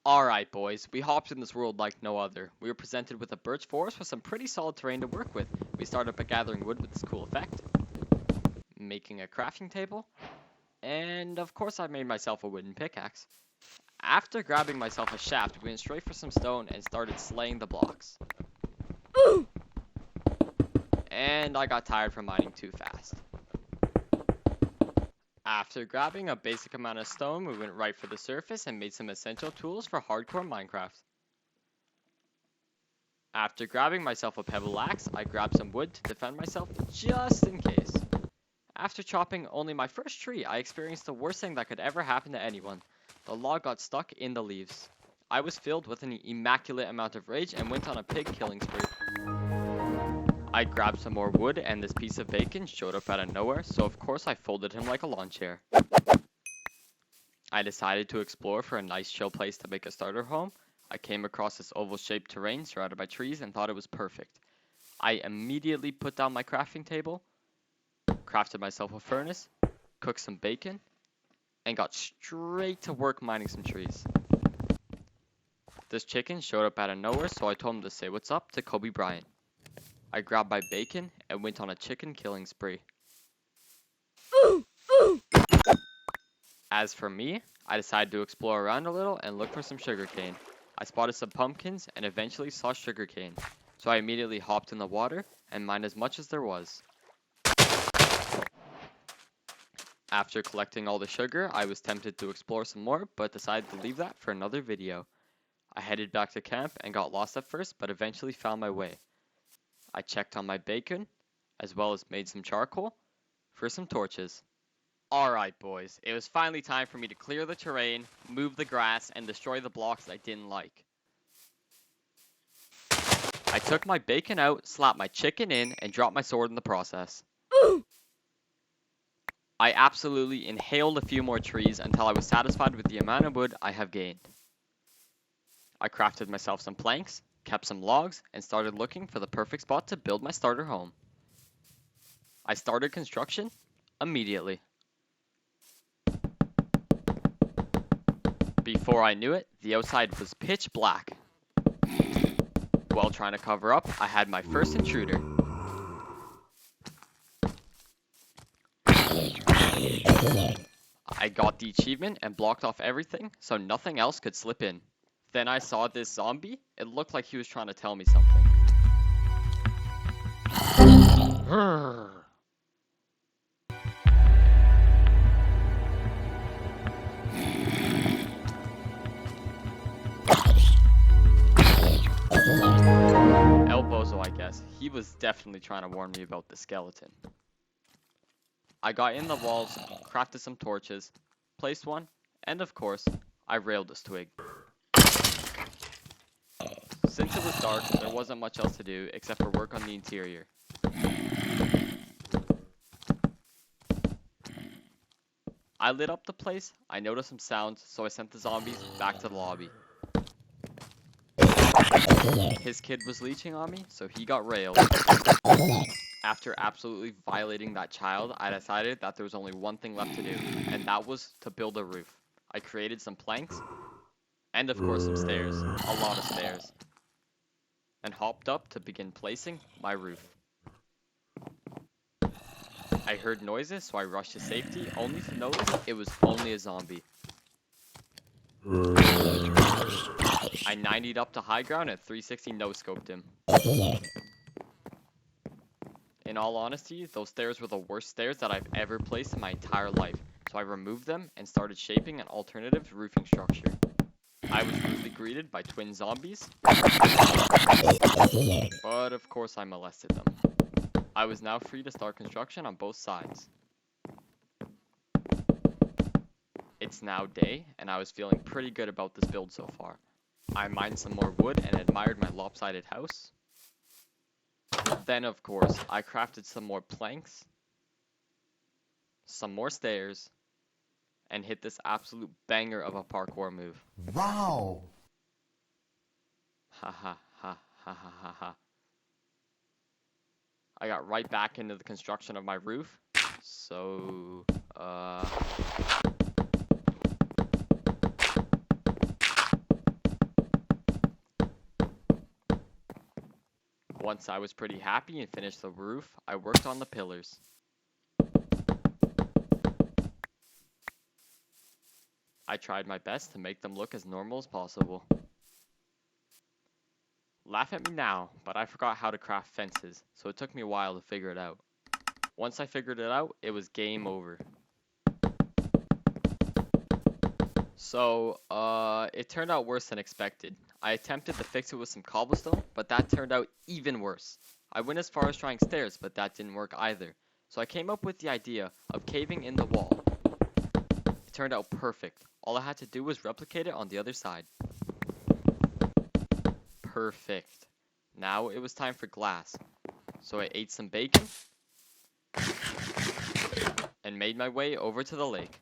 Alright boys, we hopped in this world like no other. We were presented with a birch forest with some pretty solid terrain to work with. We started by gathering wood with this cool effect, making a crafting table, and of course I made myself a wooden pickaxe. After grabbing myself a shaft, we went straight for some stone and started slaying the blocks. And I got tired from mining too fast. After grabbing a basic amount of stone, we went right for the surface and made some essential tools for hardcore Minecraft. After grabbing myself a pebble axe, I grabbed some wood to defend myself just in case. After chopping only my first tree, I experienced the worst thing that could ever happen to anyone. The log got stuck in the leaves. I was filled with an immaculate amount of rage and went on a pig killing spree. I grabbed some more wood and this piece of bacon showed up out of nowhere, so of course I folded him like a lawn chair. I decided to explore for a nice chill place to make a starter home. I came across this oval-shaped terrain surrounded by trees and thought it was perfect. I immediately put down my crafting table, crafted myself a furnace, cooked some bacon, and got straight to work mining some trees. This chicken showed up out of nowhere, so I told him to say what's up to Kobe Bryant. I grabbed my bacon and went on a chicken killing spree. As for me, I decided to explore around a little and look for some sugarcane. I spotted some pumpkins and eventually saw sugarcane, so I immediately hopped in the water and mined as much as there was. After collecting all the sugar, I was tempted to explore some more, but decided to leave that for another video. I headed back to camp and got lost at first, but eventually found my way. I checked on my bacon, as well as made some charcoal for some torches. Alright boys, it was finally time for me to clear the terrain, move the grass, and destroy the blocks I didn't like. I took my bacon out, slapped my chicken in, and dropped my sword in the process. I absolutely inhaled a few more trees until I was satisfied with the amount of wood I have gained. I crafted myself some planks, kept some logs, and started looking for the perfect spot to build my starter home. I started construction immediately. Before I knew it, the outside was pitch black. While trying to cover up, I had my first intruder. I got the achievement and blocked off everything so nothing else could slip in. Then I saw this zombie. It looked like he was trying to tell me something. El Bozo, I guess. He was definitely trying to warn me about the skeleton. I got in the walls, crafted some torches, placed one, and of course, I railed this twig. Since it was dark, there wasn't much else to do except for work on the interior. I lit up the place, I noticed some sounds, so I sent the zombies back to the lobby. His kid was leeching on me, so he got railed. After absolutely violating that child, I decided that there was only one thing left to do, and that was to build a roof. I created some planks, and of course some stairs, a lot of stairs, and hopped up to begin placing my roof. I heard noises, so I rushed to safety, only to notice it was only a zombie. I 90'd up to high ground and 360 no-scoped him. In all honesty, those stairs were the worst stairs that I've ever placed in my entire life, so I removed them and started shaping an alternative roofing structure. I was rudely greeted by twin zombies, but of course I molested them. I was now free to start construction on both sides. It's now day, and I was feeling pretty good about this build so far. I mined some more wood and admired my lopsided house. Then, of course, I crafted some more planks, some more stairs, and hit this absolute banger of a parkour move. Wow! Ha ha ha ha ha ha ha. I got right back into the construction of my roof, so, Once I was pretty happy and finished the roof, I worked on the pillars. I tried my best to make them look as normal as possible. Laugh at me now, but I forgot how to craft fences, so it took me a while to figure it out. Once I figured it out, it was game over. So, it turned out worse than expected. I attempted to fix it with some cobblestone, but that turned out even worse. I went as far as trying stairs, but that didn't work either. So I came up with the idea of caving in the wall. It turned out perfect. All I had to do was replicate it on the other side. Perfect. Now it was time for glass. So I ate some bacon and made my way over to the lake.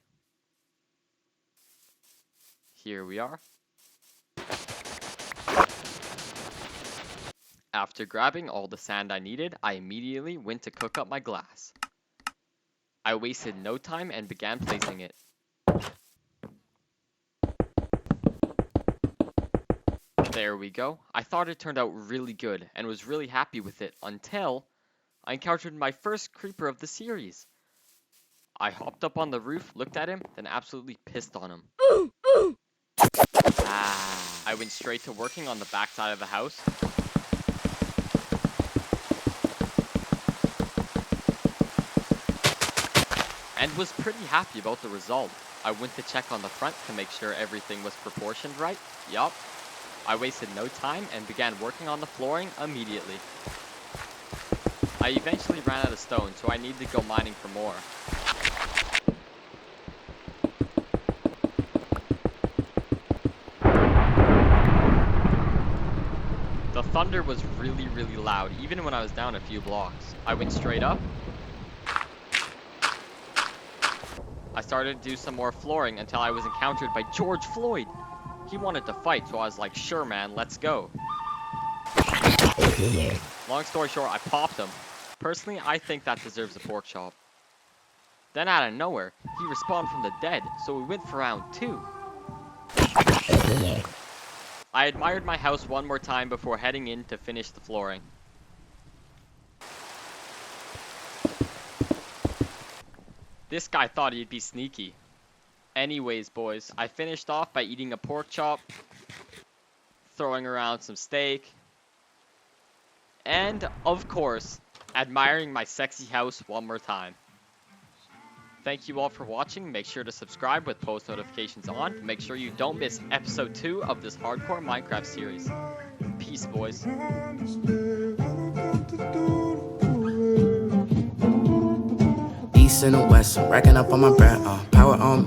Here we are. After grabbing all the sand I needed, I immediately went to cook up my glass. I wasted no time and began placing it. There we go. I thought it turned out really good and was really happy with it until I encountered my first creeper of the series. I hopped up on the roof, looked at him, then absolutely pissed on him. I went straight to working on the backside of the house. And was pretty happy about the result. I went to check on the front to make sure everything was proportioned right. Yup. I wasted no time and began working on the flooring immediately. I eventually ran out of stone, so I needed to go mining for more. The thunder was really, really loud, even when I was down a few blocks. I went straight up. I started to do some more flooring until I was encountered by George Floyd. He wanted to fight, so I was like, sure man, let's go. Long story short, I popped him. Personally, I think that deserves a pork chop. Then out of nowhere, he respawned from the dead, so we went for round 2. I admired my house one more time before heading in to finish the flooring. This guy thought he'd be sneaky. Anyways, boys, I finished off by eating a pork chop, throwing around some steak, and, of course, admiring my sexy house one more time. Thank you all for watching. Make sure to subscribe with post notifications on. Make sure you don't miss episode 2 of this hardcore Minecraft series. Peace, boys. East and the west, racking up on my bread, power on